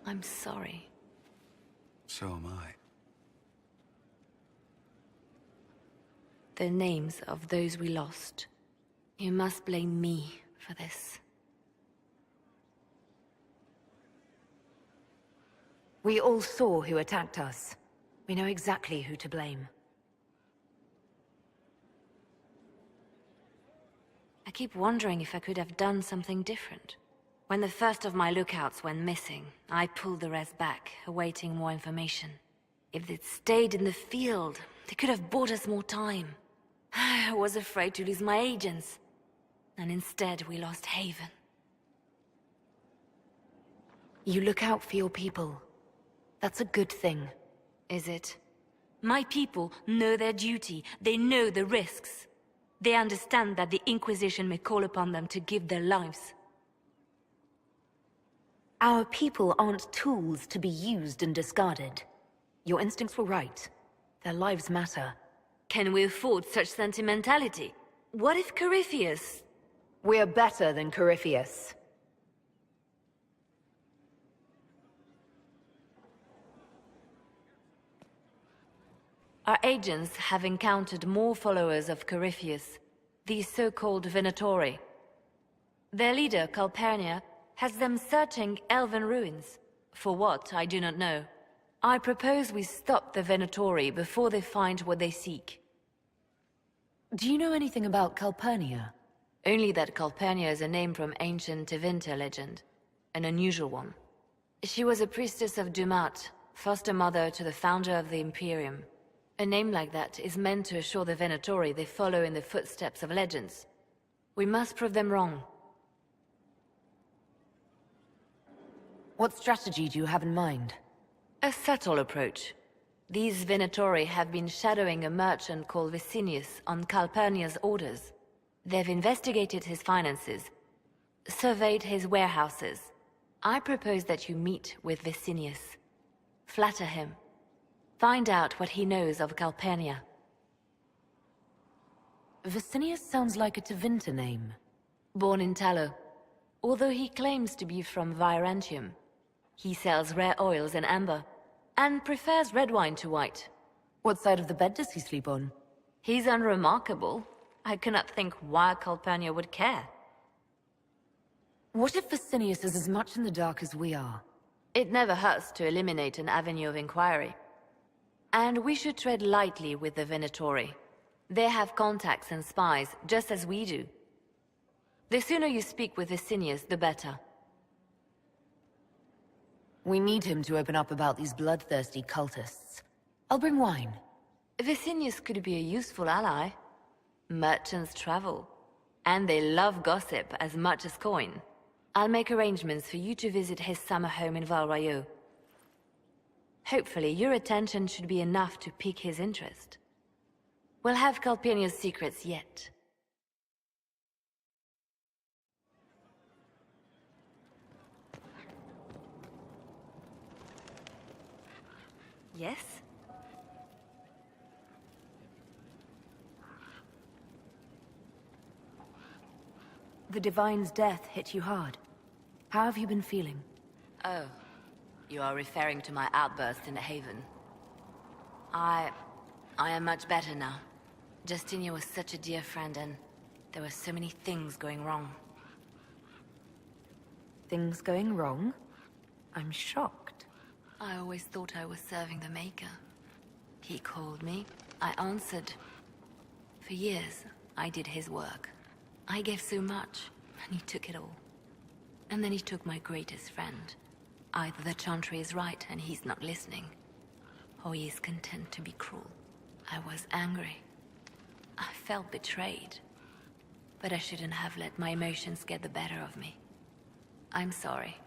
I'm sorry. So am I. The names of those we lost. You must blame me for this. We all saw who attacked us. We know exactly who to blame. I keep wondering if I could have done something different. When the first of my lookouts went missing, I pulled the rest back, awaiting more information. If they'd stayed in the field, they could have bought us more time. I was afraid to lose my agents. And instead, we lost Haven. You look out for your people. That's a good thing. Is it? My people know their duty. They know the risks. They understand that the Inquisition may call upon them to give their lives. Our people aren't tools to be used and discarded. Your instincts were right. Their lives matter. Can we afford such sentimentality? What if Corypheus... We're better than Corypheus. Our agents have encountered more followers of Corypheus, the so-called Venatori. Their leader, Calpernia, has them searching elven ruins. For what, I do not know. I propose we stop the Venatori before they find what they seek. Do you know anything about Calpernia? Only that Calpernia is a name from ancient Tevinter legend. An unusual one. She was a priestess of Dumat, foster mother to the founder of the Imperium. A name like that is meant to assure the Venatori they follow in the footsteps of legends. We must prove them wrong. What strategy do you have in mind? A subtle approach. These Venatori have been shadowing a merchant called Vicinius on Calpernia's orders. They've investigated his finances, surveyed his warehouses. I propose that you meet with Vicinius. Flatter him. Find out what he knows of Calpernia. Vicinius sounds like a Tevinter name. Born in Tallow. Although he claims to be from Virantium, he sells rare oils and amber, and prefers red wine to white. What side of the bed does he sleep on? He's unremarkable. I cannot think why Calpernia would care. What if Vicinius is as much in the dark as we are? It never hurts to eliminate an avenue of inquiry. And we should tread lightly with the Venatori. They have contacts and spies, just as we do. The sooner you speak with Vicinius, the better. We need him to open up about these bloodthirsty cultists. I'll bring wine. Vicinius could be a useful ally. Merchants travel, and they love gossip as much as coin. I'll make arrangements for you to visit his summer home in Val Royeaux. Hopefully, your attention should be enough to pique his interest. We'll have Calpernia's secrets yet. Yes? The Divine's death hit you hard. How have you been feeling? Oh. You are referring to my outburst in the Haven. I am much better now. Justinia was such a dear friend, and there were so many things going wrong. Things going wrong? I'm shocked. I always thought I was serving the Maker. He called me, I answered. For years, I did his work. I gave so much, and he took it all. And then he took my greatest friend. Either the Chantry is right and he's not listening, or he is content to be cruel. I was angry. I felt betrayed. But I shouldn't have let my emotions get the better of me. I'm sorry.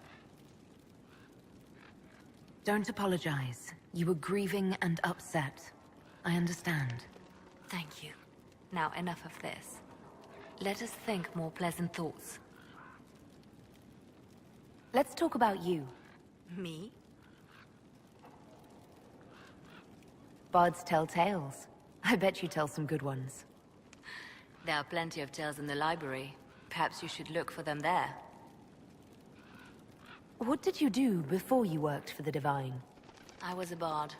Don't apologize. You were grieving and upset. I understand. Thank you. Now enough of this. Let us think more pleasant thoughts. Let's talk about you. Me? Bards tell tales. I bet you tell some good ones. There are plenty of tales in the library. Perhaps you should look for them there. What did you do before you worked for the Divine? I was a bard,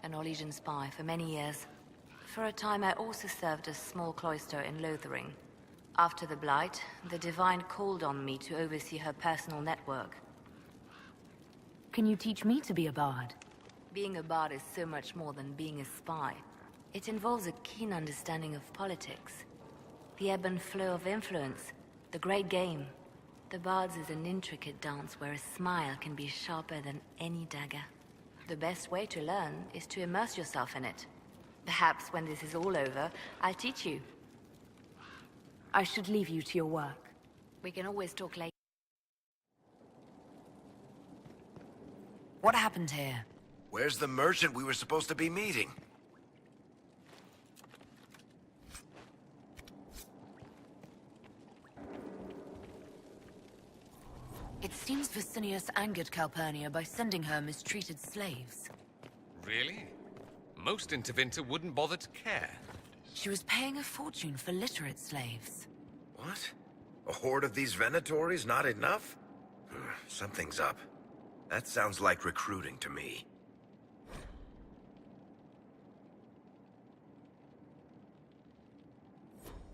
an Orlesian spy for many years. For a time, I also served a small cloister in Lothering. After the Blight, the Divine called on me to oversee her personal network. Can you teach me to be a bard? Being a bard is so much more than being a spy. It involves a keen understanding of politics. The ebb and flow of influence. The great game. The bard's is an intricate dance where a smile can be sharper than any dagger. The best way to learn is to immerse yourself in it. Perhaps when this is all over, I'll teach you. I should leave you to your work. We can always talk later. What happened here? Where's the merchant we were supposed to be meeting? It seems Vicinius angered Calpernia by sending her mistreated slaves. Really? Most in Tevinter wouldn't bother to care. She was paying a fortune for literate slaves. What? A horde of these Venatories not enough? Something's up. That sounds like recruiting to me.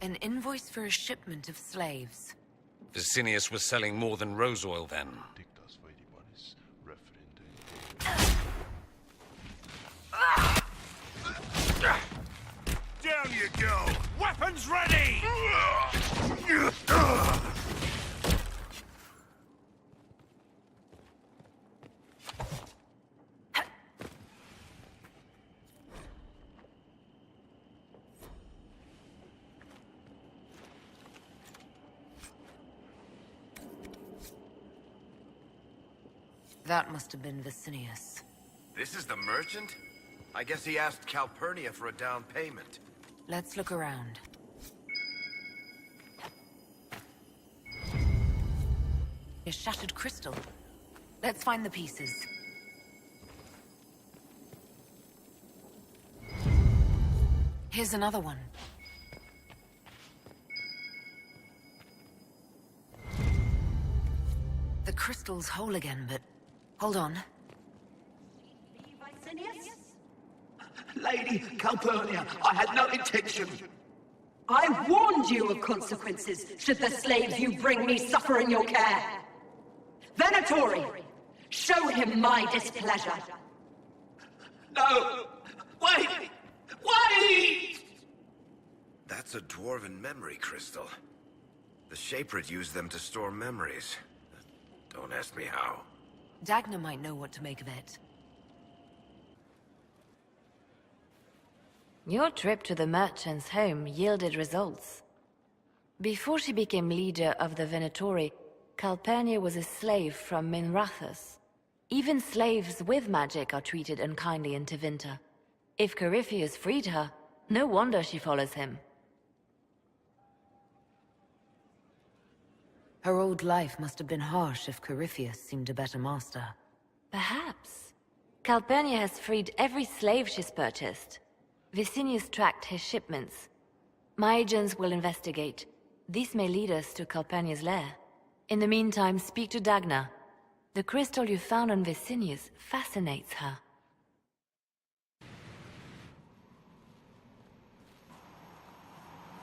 An invoice for a shipment of slaves. Vicinius was selling more than rose oil then. Down you go! Weapons ready! That must have been Vicinius. This is the merchant? I guess he asked Calpernia for a down payment. Let's look around. A shattered crystal. Let's find the pieces. Here's another one. The crystal's whole again, but... hold on. Lady Calpernia, I had no intention. I warned you of consequences should the slaves you bring me suffer in your care. Venatori, show him my displeasure. No! Wait! Wait! That's a dwarven memory crystal. The Shapered used them to store memories. Don't ask me how. Dagna might know what to make of it. Your trip to the merchant's home yielded results. Before she became leader of the Venatori, Calpernia was a slave from Minrathous. Even slaves with magic are treated unkindly in Tevinter. If Corypheus freed her, no wonder she follows him. Her old life must have been harsh if Corypheus seemed a better master. Perhaps. Calpernia has freed every slave she's purchased. Vicinius tracked his shipments. My agents will investigate. This may lead us to Calpernia's lair. In the meantime, speak to Dagna. The crystal you found on Vicinius fascinates her.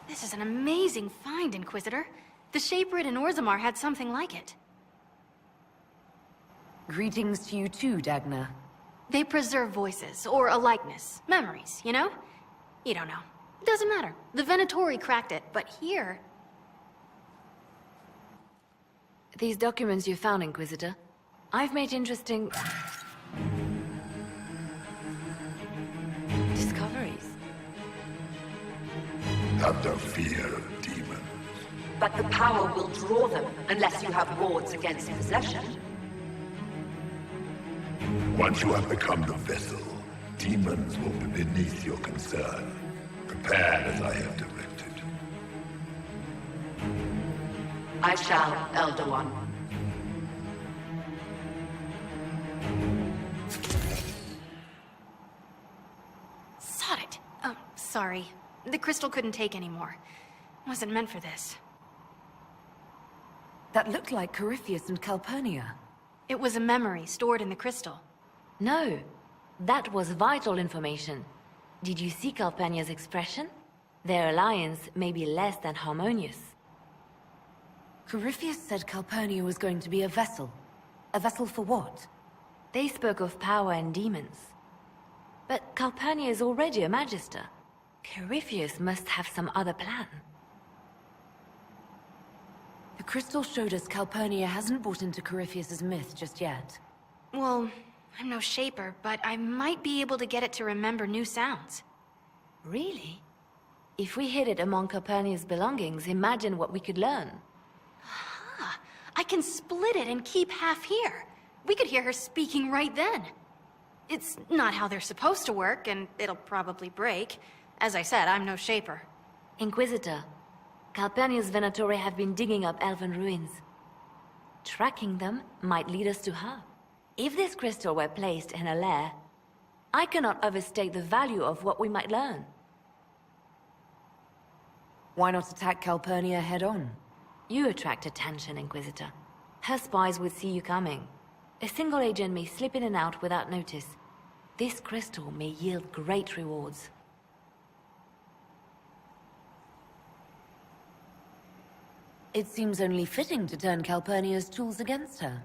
This is an amazing find, Inquisitor. The Shapered in Orzammar had something like it. Greetings to you too, Dagna. They preserve voices, or a likeness, memories, you know? You don't know. Doesn't matter. The Venatori cracked it, but here... These documents you found, Inquisitor, I've made interesting... discoveries. Have no fear of demons. But the power will draw them unless you have wards against possession. Once you have become the vessel, demons will be beneath your concern. Prepare as I have directed. I shall, Elder One. Sod it. Oh, sorry. The crystal couldn't take anymore. Wasn't meant for this. That looked like Corypheus and Calpernia. It was a memory stored in the crystal. No, that was vital information. Did you see Calpernia's expression? Their alliance may be less than harmonious. Corypheus said Calpernia was going to be a vessel. A vessel for what? They spoke of power and demons. But Calpernia is already a magister. Corypheus must have some other plan. The crystal showed us Calpernia hasn't bought into Corypheus's myth just yet. Well, I'm no shaper, but I might be able to get it to remember new sounds. Really? If we hid it among Calpernia's belongings, imagine what we could learn. I can split it and keep half here. We could hear her speaking right then. It's not how they're supposed to work, and it'll probably break. As I said, I'm no shaper. Inquisitor, Calpernia's Venatori have been digging up elven ruins. Tracking them might lead us to her. If this crystal were placed in a lair, I cannot overstate the value of what we might learn. Why not attack Calpernia head-on? You attract attention, Inquisitor. Her spies would see you coming. A single agent may slip in and out without notice. This crystal may yield great rewards. It seems only fitting to turn Calpernia's tools against her.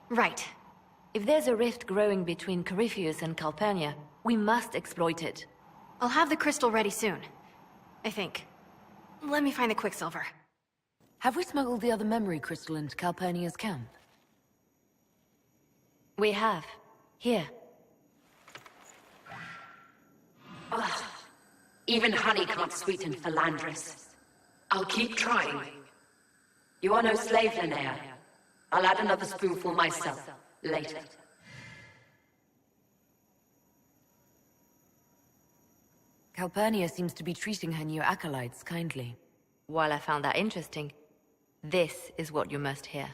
Right. If there's a rift growing between Corypheus and Calpernia, we must exploit it. I'll have the crystal ready soon. I think. Let me find the Quicksilver. Have we smuggled the other memory crystal into Calpernia's camp? We have. Here. Ugh. Even honey can't sweeten Philandris. I'll keep trying. You are no slave, Linnea. I'll add another spoonful myself, later. Calpernia seems to be treating her new acolytes kindly. While I found that interesting, this is what you must hear.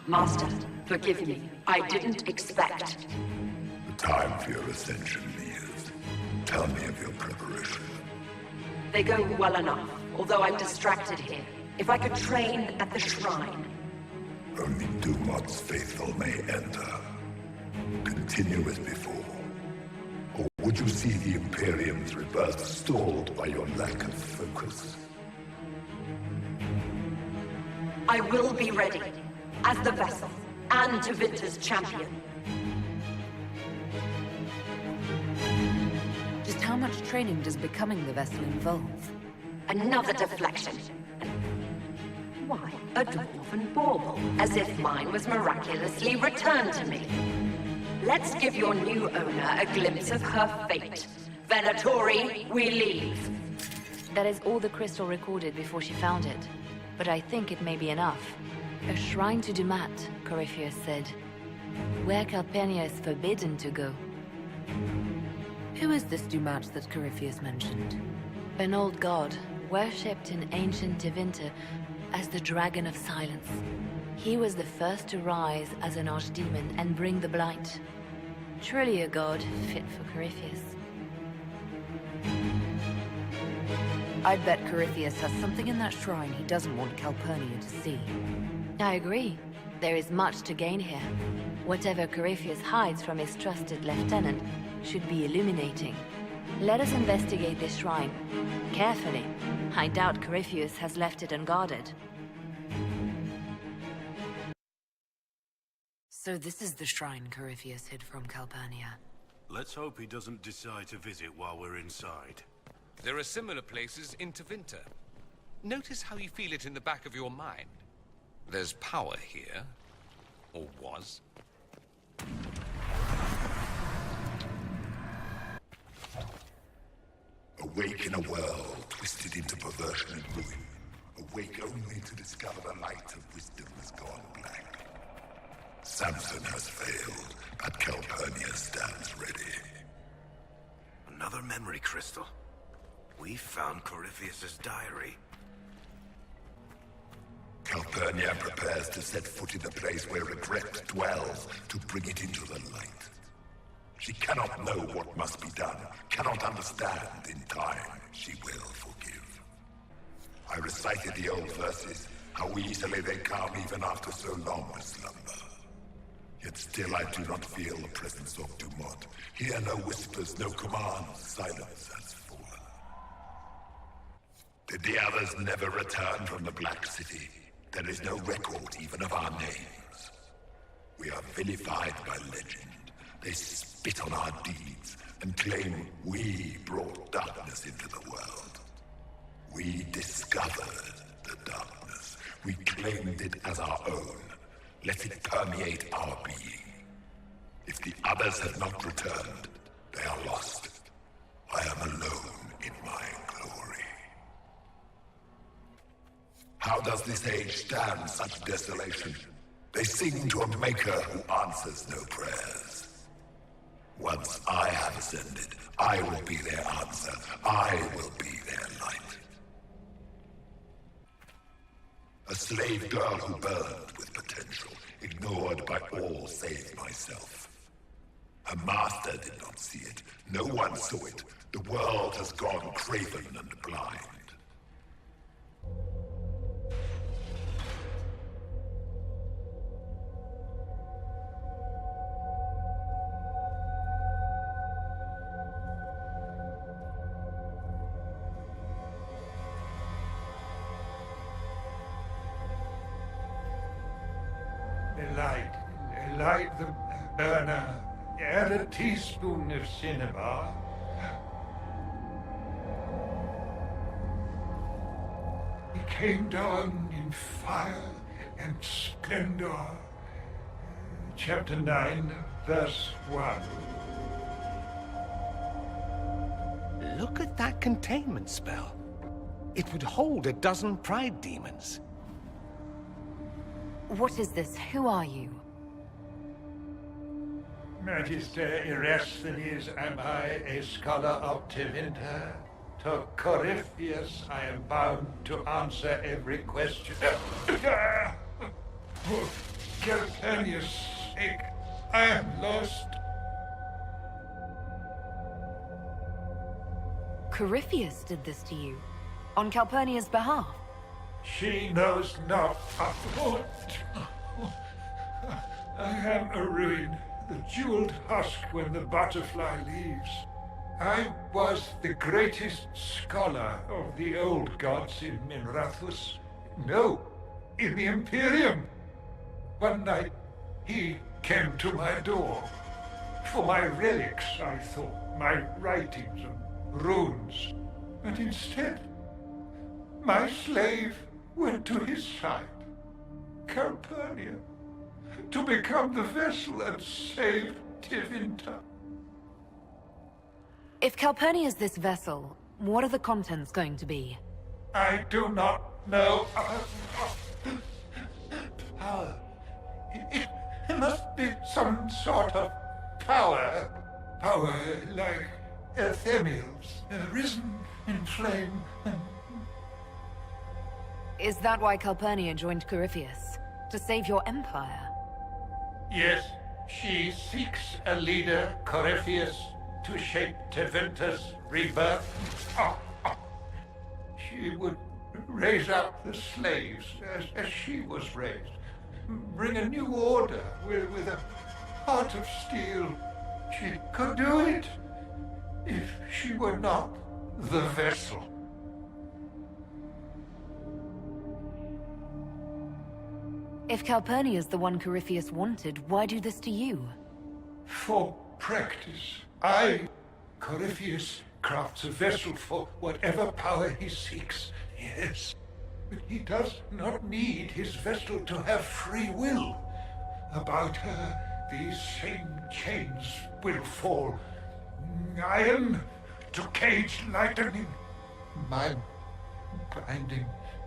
Master, forgive me. I didn't expect. The time for your ascension nears. Tell me of your preparation. They go well enough, although I'm distracted here. If I could train at the shrine. Only Dumat's faithful may enter. Continue as before. Or would you see the Imperium's rebirth stalled by your lack of focus? I will be ready, as the vessel, and Tevinter's champion. Just how much training does becoming the vessel involve? Another deflection. Why, a dwarven bauble, as if mine was miraculously returned to me. Let's give your new owner a glimpse of her fate. Venatori, we leave. That is all the crystal recorded before she found it. But I think it may be enough. A shrine to Dumat, Corypheus said. Where Calpernia is forbidden to go. Who is this Dumat that Corypheus mentioned? An old god, worshipped in ancient Tevinter as the Dragon of Silence. He was the first to rise as an archdemon and bring the blight. Truly a god fit for Corypheus. I bet Corypheus has something in that shrine he doesn't want Calpernia to see. I agree. There is much to gain here. Whatever Corypheus hides from his trusted lieutenant should be illuminating. Let us investigate this shrine. Carefully. I doubt Corypheus has left it unguarded. So this is the shrine Corypheus hid from Calpernia. Let's hope he doesn't decide to visit while we're inside. There are similar places in Tevinter. Notice how you feel it in the back of your mind. There's power here. Or was. Awake in a world twisted into perversion and ruin. Awake only to discover the light of wisdom has gone black. Samson has failed, but Calpernia stands ready. Another memory crystal. We found Corypheus's diary. Calpernia prepares to set foot in the place where regret dwells, to bring it into the light. She cannot know what must be done, cannot understand. In time, she will forgive. I recited the old verses, How easily they come even after so long a slumber. Yet still I do not feel the presence of Dumont. Hear no whispers, no commands, silence has fallen. Did the others never return from the Black City? There is no record even of our names. We are vilified by legend. They spit on our deeds and claim we brought darkness into the world. We discovered the darkness. We claimed it as our own. Let it permeate our being. If the others have not returned, they are lost. I am alone in my glory. How does this age stand such desolation? They sing to a maker who answers no prayers. Once I have ascended, I will be their answer. I will be their light. A slave girl who burned with potential, ignored by all save myself. Her master did not see it. No one saw it. The world has gone craven and blind. Light the burner. Add a teaspoon of cinnabar. He came down in fire and splendor. Chapter 9, verse 1. Look at that containment spell. It would hold a dozen pride demons. What is this? Who are you? Magister Erasthenes, am I a scholar of Tevinter? To Corypheus, I am bound to answer every question. For Calpernia's sake, I am lost. Corypheus did this to you, on Calpernia's behalf. She knows not of what. I am a ruin, the jeweled husk when the butterfly leaves. I was the greatest scholar of the old gods in Minrathus. No, in the Imperium. One night, he came to my door. For my relics, I thought, my writings and runes. But instead, my slave went to his side, Calpernia, to become the vessel and save Tevinter. If Calpernia is this vessel, what are the contents going to be? I do not know. Power. It must be some sort of power. Power like Ephemils, risen in flame and... Is that why Calpernia joined Corypheus? To save your empire? Yes, she seeks a leader, Corypheus, to shape Tevinter's rebirth. She would raise up the slaves as she was raised. Bring a new order with a heart of steel. She could do it if she were not the vessel. If Calpernia is the one Corypheus wanted, why do this to you? For practice. Corypheus, crafts a vessel for whatever power he seeks. Yes. But he does not need his vessel to have free will. About her, these same chains will fall. Iron to cage lightning. My binding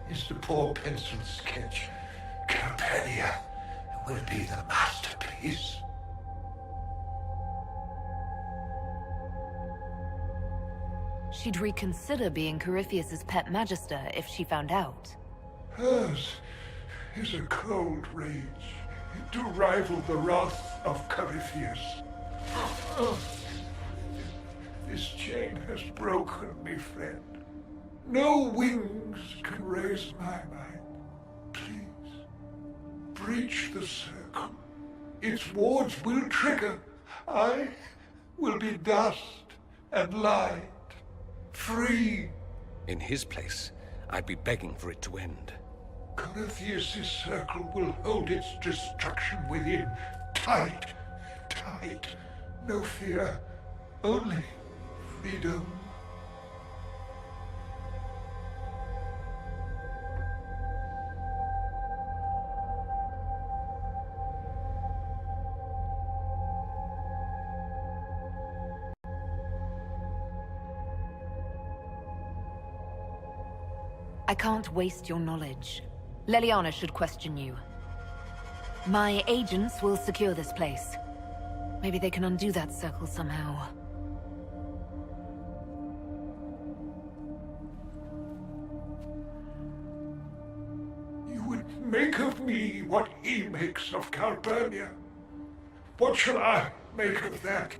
is the poor pencil sketch. Calpernia will be the masterpiece. She'd reconsider being Corypheus's pet magister if she found out. Hers is a cold rage to rival the wrath of Corypheus. This chain has broken me, friend. No wings can raise my mind. Please, breach the circle. Its wards will trigger. I will be dust and light. Free. In his place, I'd be begging for it to end. Corypheus' circle will hold its destruction within. Tight, tight. No fear. Only freedom. I can't waste your knowledge. Leliana should question you. My agents will secure this place. Maybe they can undo that circle somehow. You would make of me what he makes of Calpernia. What shall I make of that?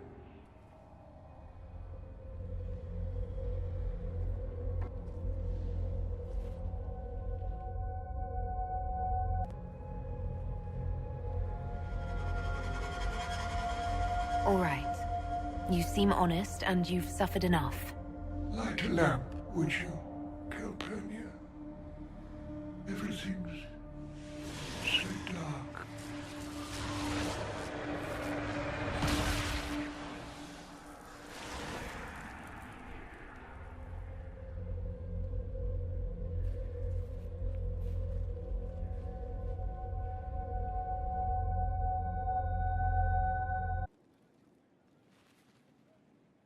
All right. You seem honest, and you've suffered enough. Light a lamp, would you, Calpernia? Everything's so dark.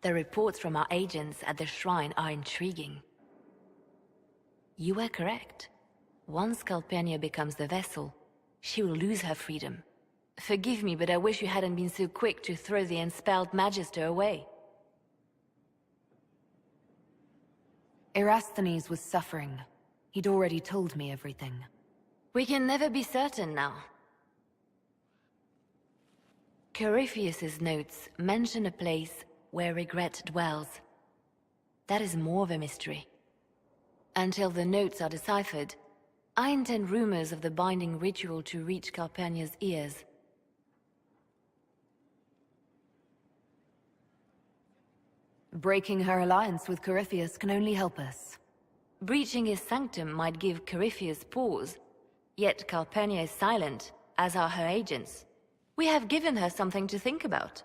The reports from our agents at the shrine are intriguing. You were correct. Once Calpernia becomes the vessel, she will lose her freedom. Forgive me, but I wish you hadn't been so quick to throw the enspelled Magister away. Erasthenes was suffering. He'd already told me everything. We can never be certain now. Corypheus's notes mention a place where regret dwells. That is more of a mystery. Until the notes are deciphered, I intend rumors of the binding ritual to reach Calpernia's ears. Breaking her alliance with Corypheus can only help us. Breaching his sanctum might give Corypheus pause, yet Calpernia is silent, as are her agents. We have given her something to think about.